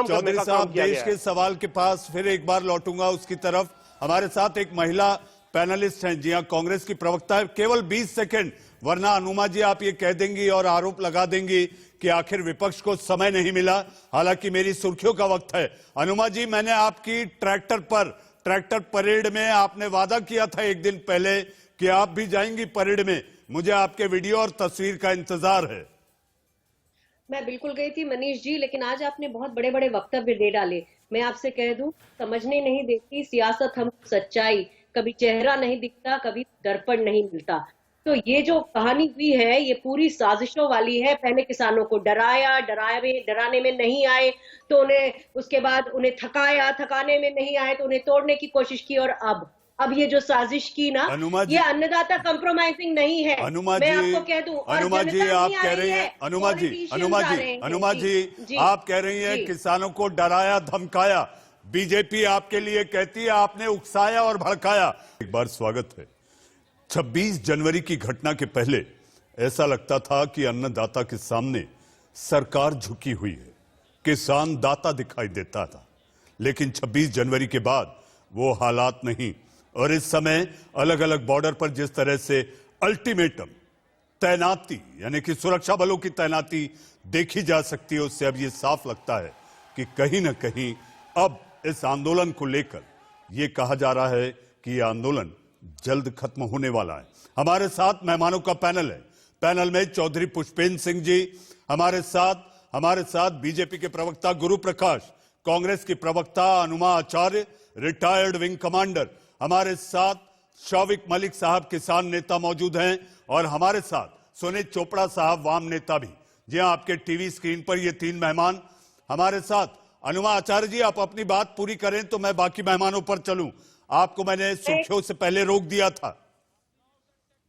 [SPEAKER 1] चौधरी साहब, देश के सवाल के पास फिर एक बार लौटूंगा उसकी तरफ। हमारे साथ एक महिला पैनलिस्ट हैं, जी हां, कांग्रेस की प्रवक्ता है। केवल 20 सेकंड, वरना अनुमा जी आप ये कह देंगी और आरोप लगा देंगी कि आखिर विपक्ष को समय नहीं मिला। हालांकि मेरी सुर्खियों का वक्त है। अनुमा जी, मैंने आपकी ट्रैक्टर परेड में आपने वादा किया था एक दिन पहले कि आप भी जाएंगी परेड में। मुझे आपके वीडियो और तस्वीर का इंतजार है।
[SPEAKER 11] मैं बिल्कुल गई थी मनीष जी, लेकिन आज आपने बहुत बड़े बड़े वक्तव्य दे डाले। मैं आपसे कह दूं, समझने नहीं देती सियासत हमको सच्चाई, कभी चेहरा नहीं दिखता, कभी दर्पण नहीं मिलता। तो ये जो कहानी हुई है, ये पूरी साजिशों वाली है। पहले किसानों को डराने में नहीं आए तो उन्हें, उसके बाद उन्हें थकाने में नहीं आए तो उन्हें तोड़ने की कोशिश की, और अब ये जो साजिश की ना, ये अन्नदाता कंप्रोमाइजिंग नहीं है। मैं आपको कह दूं,
[SPEAKER 1] अनुमा जी आप कह रही हैं, अनुमा जी आप कह रही हैं किसानों को डराया धमकाया। बीजेपी आपके लिए कहती है आपने उकसाया और भड़काया। एक बार स्वागत है। 26 जनवरी की घटना के पहले ऐसा लगता था कि अन्नदाता के सामने सरकार झुकी हुई है, किसान दाता दिखाई देता था। लेकिन 26 जनवरी के बाद वो हालात नहीं। और इस समय अलग अलग बॉर्डर पर जिस तरह से अल्टीमेटम, तैनाती यानी कि सुरक्षा बलों की तैनाती देखी जा सकती है, उससे अब ये साफ लगता है कि कहीं ना कहीं अब इस आंदोलन को लेकर यह कहा जा रहा है कि यह आंदोलन जल्द खत्म होने वाला है। हमारे साथ मेहमानों का पैनल है। पैनल में चौधरी पुष्पेंद्र सिंह जी हमारे साथ बीजेपी के प्रवक्ता गुरु प्रकाश, कांग्रेस की प्रवक्ता अनुमा आचार्य, रिटायर्ड विंग कमांडर, हमारे साथ शौविक मलिक साहब किसान नेता मौजूद हैं, और हमारे साथ सुनीत चोपड़ा साहब वाम नेता भी। जी हां, आपके टीवी स्क्रीन पर ये 3 मेहमान। हमारे साथ अनुमा आचार्य जी, आप अपनी बात पूरी करें तो मैं बाकी मेहमानों पर चलूं। आपको मैंने सुर्खियों से पहले रोक दिया था।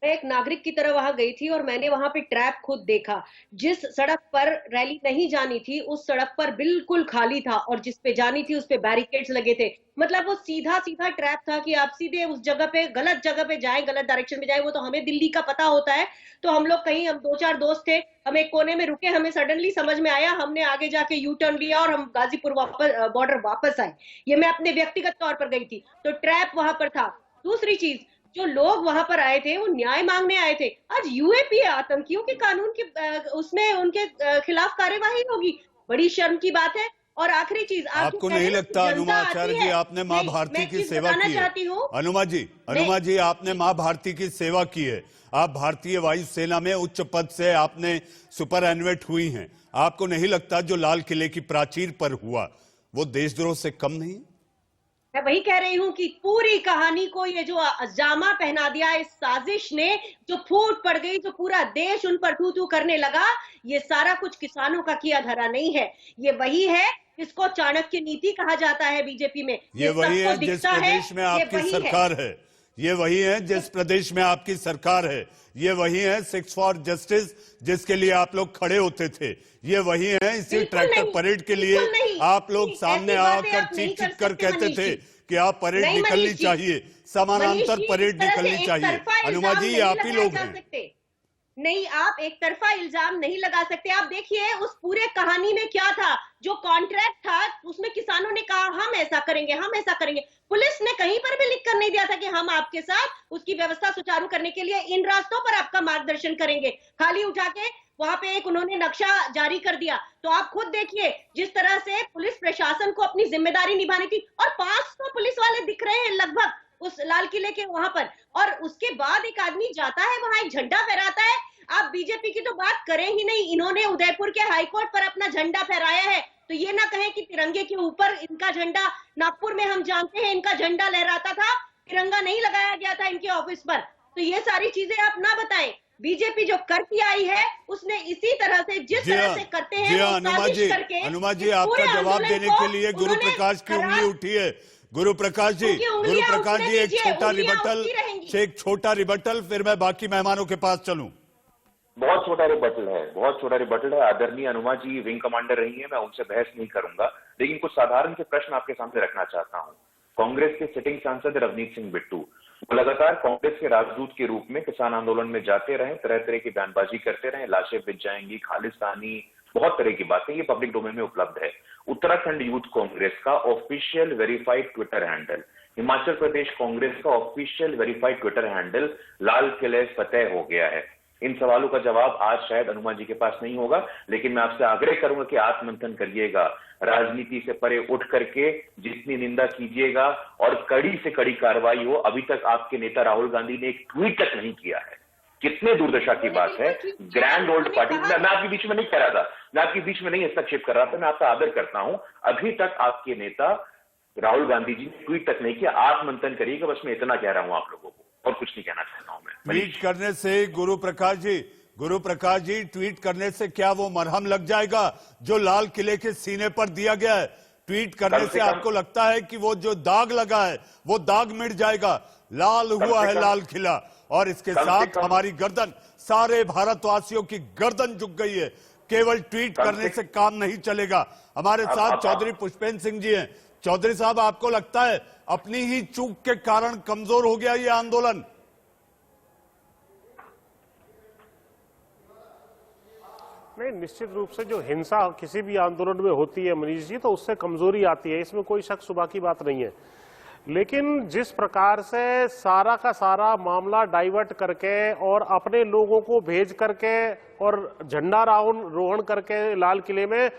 [SPEAKER 11] मैं एक नागरिक की तरह वहां गई थी और मैंने वहां पे ट्रैप खुद देखा। जिस सड़क पर रैली नहीं जानी थी उस सड़क पर बिल्कुल खाली था और जिस पे जानी थी उस पे बैरिकेड्स लगे थे। मतलब वो सीधा सीधा ट्रैप था कि आप सीधे उस जगह पे गलत जगह पे जाएं, गलत डायरेक्शन में जाएं। वो तो हमें दिल्ली का पता होता है। तो हम लोग कहीं, हम 2-4 दोस्त थे, हम एक कोने में रुके, हमें सडनली समझ में आया, हमने आगे जाके यू टर्न लिया और हम गाजीपुर बॉर्डर वापस आए। ये मैं अपने व्यक्तिगत तौर पर गई थी, तो ट्रैप वहां पर था। दूसरी चीज, जो लोग वहां पर आए थे वो न्याय मांगने आए थे। आज यूएपीए आतंकियों के कानून के उसमें उनके खिलाफ कार्यवाही होगी, बड़ी शर्म की बात है। और आखिरी चीज,
[SPEAKER 1] आपको नहीं लगता अनुमा आचार्य जी आपने माँ भारती की सेवा की है? अनुमा जी आपने माँ भारती की सेवा की है। आप भारतीय वायुसेना में उच्च पद से आपने सुपरएनुएट हुई हैं। आपको नहीं लगता जो लाल किले की प्राचीर पर हुआ वो देशद्रोह से कम नहीं?
[SPEAKER 11] मैं वही कह रही हूँ कि पूरी कहानी को ये जो जामा पहना दिया इस साजिश ने, जो फूट पड़ गई, जो पूरा देश उन पर थू थू करने लगा, ये सारा कुछ किसानों का किया धरा नहीं है। ये वही है जिसको चाणक्य नीति कहा जाता है बीजेपी में।
[SPEAKER 1] ये वही है जिस प्रदेश में आपकी सरकार है। ये वही है जिस प्रदेश में आपकी सरकार है। ये वही है 6 फॉर जस्टिस जिसके लिए आप लोग खड़े होते थे। ये वही है इसी ट्रैक्टर परेड के लिए आप लोग सामने आकर चीख कर कहते थे कि आप परेड निकलनी चाहिए, समानांतर परेड निकलनी चाहिए। अनुमा जी ये आप ही लोग हैं।
[SPEAKER 11] नहीं, आप एक तरफा इल्जाम नहीं लगा सकते। आप देखिए उस पूरे कहानी में क्या था, जो कॉन्ट्रैक्ट था उसमें किसानों ने कहा हम ऐसा करेंगे, हम ऐसा करेंगे। पुलिस ने कहीं पर भी लिख कर नहीं दिया था कि हम आपके साथ उसकी व्यवस्था सुचारू करने के लिए इन रास्तों पर आपका मार्गदर्शन करेंगे। खाली उठा के वहां पे एक उन्होंने नक्शा जारी कर दिया। तो आप खुद देखिए जिस तरह से पुलिस प्रशासन को अपनी जिम्मेदारी निभानी थी, और 500 पुलिस वाले दिख रहे हैं लगभग उस लाल किले के वहां पर, और उसके बाद एक आदमी जाता है वहां एक झंडा फहराता है। आप बीजेपी की तो बात करें ही नहीं, इन्होंने उदयपुर के हाईकोर्ट पर अपना झंडा फहराया है। तो ये ना कहें कि तिरंगे के ऊपर इनका झंडा, नागपुर में हम जानते हैं इनका झंडा लहराता था, तिरंगा नहीं लगाया गया था इनके ऑफिस पर। तो ये सारी चीजें आप ना बताएं। बीजेपी जो करती आई है उसने इसी तरह से, जिस तरह से करते हैं
[SPEAKER 1] अनुमा जी आपका जवाब देने के लिए गुरु प्रकाश की उंगली उठी है। गुरु प्रकाश जी एक छोटा रिबटल, फिर मैं बाकी मेहमानों के पास चलूं।
[SPEAKER 9] बहुत छोटा रिबटल है, बहुत छोटा रिबटल है। आदरणीय अनुमा जी विंग कमांडर रही है, मैं उनसे बहस नहीं करूंगा, लेकिन कुछ साधारण से प्रश्न आपके सामने रखना चाहता हूं। कांग्रेस के सिटिंग सांसद रवनीत सिंह बिट्टू लगातार कांग्रेस के राजदूत के रूप में किसान आंदोलन में जाते रहे, तरह तरह की बयानबाजी करते रहे, लाशें बिछ जाएंगी, खालिस्तानी, बहुत तरह की बातें, ये पब्लिक डोमेन में उपलब्ध है। उत्तराखंड यूथ कांग्रेस का official verified Twitter handle, Himachal Pradesh Congress का ऑफिशियल वेरीफाइड ट्विटर हैंडल लाल किले फतेह हो गया है। इन सवालों का जवाब आज शायद अनुमा जी के पास नहीं होगा, लेकिन मैं आपसे आग्रह करूंगा कि आत्ममंथन करिएगा, राजनीति से परे उठ करके जितनी निंदा कीजिएगा और कड़ी से कड़ी कार्रवाई हो। अभी तक आपके नेता राहुल गांधी ने एक ट्वीट तक नहीं किया है। कितने दुर्दशा की बात है। ग्रैंड ओल्ड पार्टी, मैं आपके बीच में नहीं कर रहा था, मैं आपके बीच में नहीं हस्तक्षेप कर रहा था, मैं आपका आदर करता हूं। अभी तक आपके नेता राहुल गांधी जी ने ट्वीट तक नहीं किया। आत्ममंथन करिएगा, बस मैं इतना कह रहा हूं आप लोगों को, और कुछ नहीं कहना चाहता हूं मैं।
[SPEAKER 1] ट्वीट करने से गुरु प्रकाश जी ट्वीट करने से क्या वो मरहम लग जाएगा जो लाल किले के सीने पर दिया गया है? ट्वीट करने से आपको लगता है कि वो जो दाग लगा है वो दाग मिट जाएगा? लाल हुआ है लाल किला, और इसके साथ हमारी गर्दन, सारे भारतवासियों की गर्दन झुक गई है। केवल ट्वीट करने से काम नहीं चलेगा। हमारे साथ चौधरी पुष्पेंद्र सिंह जी हैं। चौधरी साहब, आपको लगता है अपनी ही चूक के कारण कमजोर हो गया ये आंदोलन?
[SPEAKER 10] नहीं, निश्चित रूप से जो हिंसा किसी भी आंदोलन में होती है मनीष जी, तो उससे कमजोरी आती है, इसमें कोई शक शुबा की बात नहीं है। लेकिन जिस प्रकार से सारा का सारा मामला डाइवर्ट करके और अपने लोगों को भेज करके और झंडा रोहण करके लाल किले में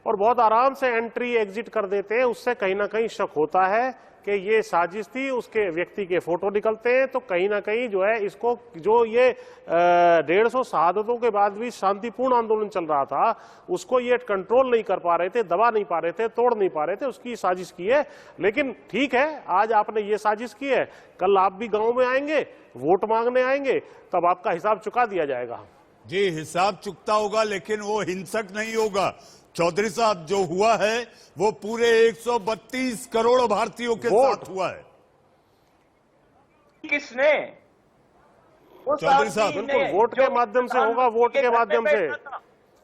[SPEAKER 10] और बहुत आराम से एंट्री एग्जिट कर देते हैं, उससे कहीं ना कहीं शक होता है कि ये साजिश थी। उसके व्यक्ति के फोटो निकलते हैं तो कहीं ना कहीं जो है इसको, जो ये 150 शहादतों के बाद भी शांतिपूर्ण आंदोलन चल रहा था, उसको ये कंट्रोल नहीं कर पा रहे थे, दबा नहीं पा रहे थे, तोड़ नहीं पा रहे थे, उसकी साजिश की है। लेकिन ठीक है, आज आपने ये साजिश की है, कल आप भी गांव में आएंगे, वोट मांगने आएंगे, तब आपका हिसाब चुका दिया जाएगा।
[SPEAKER 1] जी, हिसाब चुकता होगा, लेकिन वो हिंसक नहीं होगा। चौधरी साहब, जो हुआ है वो पूरे 132 करोड़ भारतीयों के साथ हुआ है।
[SPEAKER 7] किसने?
[SPEAKER 1] चौधरी साहब,
[SPEAKER 10] बिल्कुल वोट के माध्यम से होगा, वोट के माध्यम से,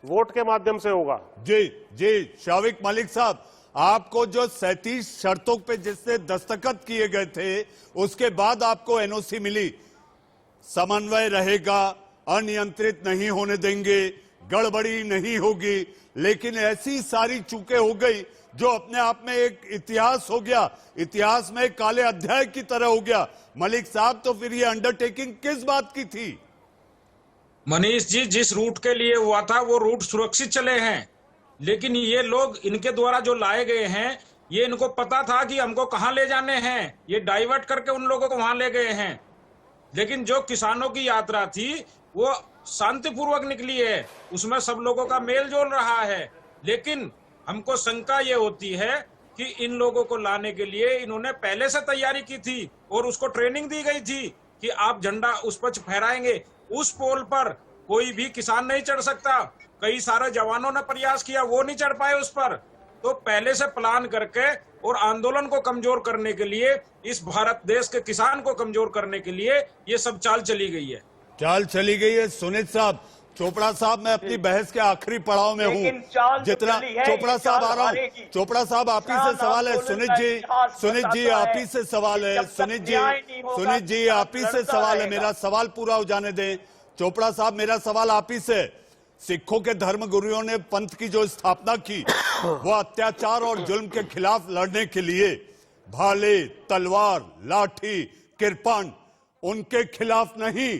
[SPEAKER 10] वोट के माध्यम से होगा।
[SPEAKER 1] जी जी, शाविक मलिक साहब, आपको जो 37 शर्तों पे जिससे दस्तखत किए गए थे उसके बाद आपको एनओसी मिली, समन्वय रहेगा, अनियंत्रित नहीं होने देंगे, गड़बड़ी नहीं होगी, लेकिन ऐसी सारी चूकें हो गई जो अपने आप में एक इतिहास हो गया, इतिहास में काले अध्याय की तरह हो गया। मलिक साहब, तो फिर ये अंडरटेकिंग किस बात की थी?
[SPEAKER 6] मनीष जी, जिस रूट के लिए हुआ था वो रूट सुरक्षित चले हैं, लेकिन ये लोग इनके द्वारा जो लाए गए हैं, ये इनको पता था कि हमको कहां ले जाने हैं, ये डाइवर्ट करके उन लोगों को वहां ले गए हैं। लेकिन जो किसानों की यात्रा थी वो शांतिपूर्वक निकली है, उसमें सब लोगों का मेल जोल रहा है। लेकिन हमको शंका ये होती है कि इन लोगों को लाने के लिए इन्होंने पहले से तैयारी की थी और उसको ट्रेनिंग दी गई थी कि आप झंडा उस पर फहराएंगे, उस पोल पर कोई भी किसान नहीं चढ़ सकता। कई सारे जवानों ने प्रयास किया, वो नहीं चढ़ पाए उस पर। तो पहले से प्लान करके और आंदोलन को कमजोर करने के लिए, इस भारत देश के किसान को कमजोर करने के लिए ये सब चाल चली गई है।
[SPEAKER 1] चाल चली गई है। सुनीत साहब, चोपड़ा साहब, मैं अपनी बहस के आखिरी पड़ाव में हूँ, जितना चोपड़ा साहब आ रहा हूँ। चोपड़ा साहब, आप ही से सवाल है। सुनीत जी आप ही से सवाल है। सुनीत जी आप ही से सवाल है। मेरा सवाल पूरा हो जाने दें। चोपड़ा साहब, मेरा सवाल आप ही से। सिखों के धर्म गुरुओं ने पंथ की जो स्थापना की वो अत्याचार और जुल्म के खिलाफ लड़ने के लिए भाले, तलवार, लाठी, किरपान उनके खिलाफ नहीं।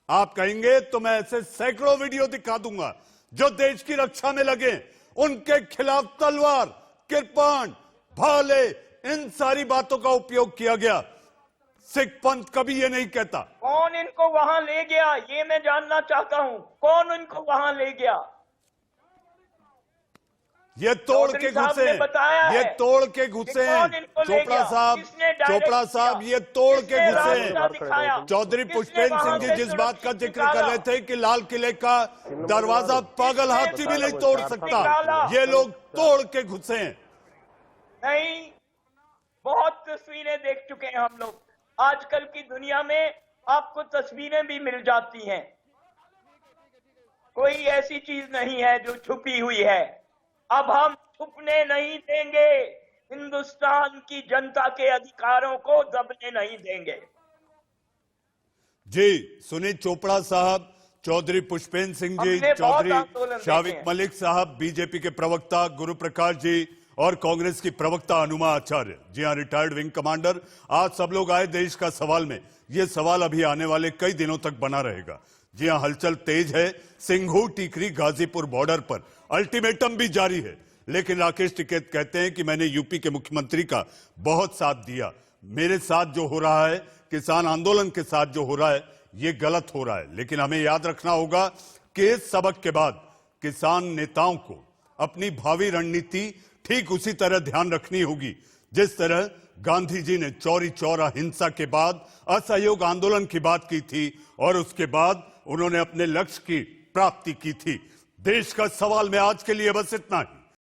[SPEAKER 1] आप कहेंगे तो मैं ऐसे सैकड़ों वीडियो दिखा दूंगा जो देश की रक्षा में लगे, उनके खिलाफ तलवार, किरपान, भाले, इन सारी बातों का उपयोग किया गया। सिख पंथ कभी ये नहीं कहता।
[SPEAKER 7] कौन इनको वहां ले गया, ये मैं जानना चाहता हूं। कौन इनको वहां ले गया?
[SPEAKER 1] ये तोड़ के घुसे, ये तोड़ के घुसे हैं। चोपड़ा साहब, ये तोड़ के घुसे हैं। चौधरी पुष्पेंद्र सिंह जी जिस बात का जिक्र कर रहे थे कि लाल किले का दरवाजा पागल हाथी भी नहीं तोड़ सकता, ये लोग तोड़ के घुसे हैं।
[SPEAKER 7] नहीं, बहुत तस्वीरें देख चुके हैं हम लोग। आजकल की दुनिया में आपको तस्वीरें भी मिल जाती हैं, कोई ऐसी चीज नहीं है जो छुपी हुई है। अब हम छुपने नहीं देंगे, हिंदुस्तान की जनता के अधिकारों को दबने नहीं देंगे।
[SPEAKER 1] जी, सुनीत चोपड़ा साहब, चौधरी पुष्पेंद्र सिंह जी, चौधरी शाविक मलिक साहब, बीजेपी के प्रवक्ता गुरु प्रकाश जी और कांग्रेस की प्रवक्ता अनुमा आचार्य, जी हाँ, रिटायर्ड विंग कमांडर, आज सब लोग आए देश का सवाल में। ये सवाल अभी आने वाले कई दिनों तक बना रहेगा। जी हाँ, हलचल तेज है। सिंघू, टीकरी, गाजीपुर बॉर्डर पर अल्टीमेटम भी जारी है, लेकिन राकेश टिकैत कहते हैं कि मैंने यूपी के मुख्यमंत्री का बहुत साथ दिया, मेरे साथ जो हो रहा है, किसान आंदोलन के साथ जो हो रहा है, ये गलत हो रहा है। लेकिन हमें याद रखना होगा कि इस सबक के बाद किसान नेताओं को अपनी भावी रणनीति ठीक उसी तरह ध्यान रखनी होगी जिस तरह गांधी जी ने चौरी चौरा हिंसा के बाद असहयोग आंदोलन की बात की थी और उसके बाद उन्होंने अपने लक्ष्य की प्राप्ति की थी। देश का सवाल में आज के लिए बस इतना ही।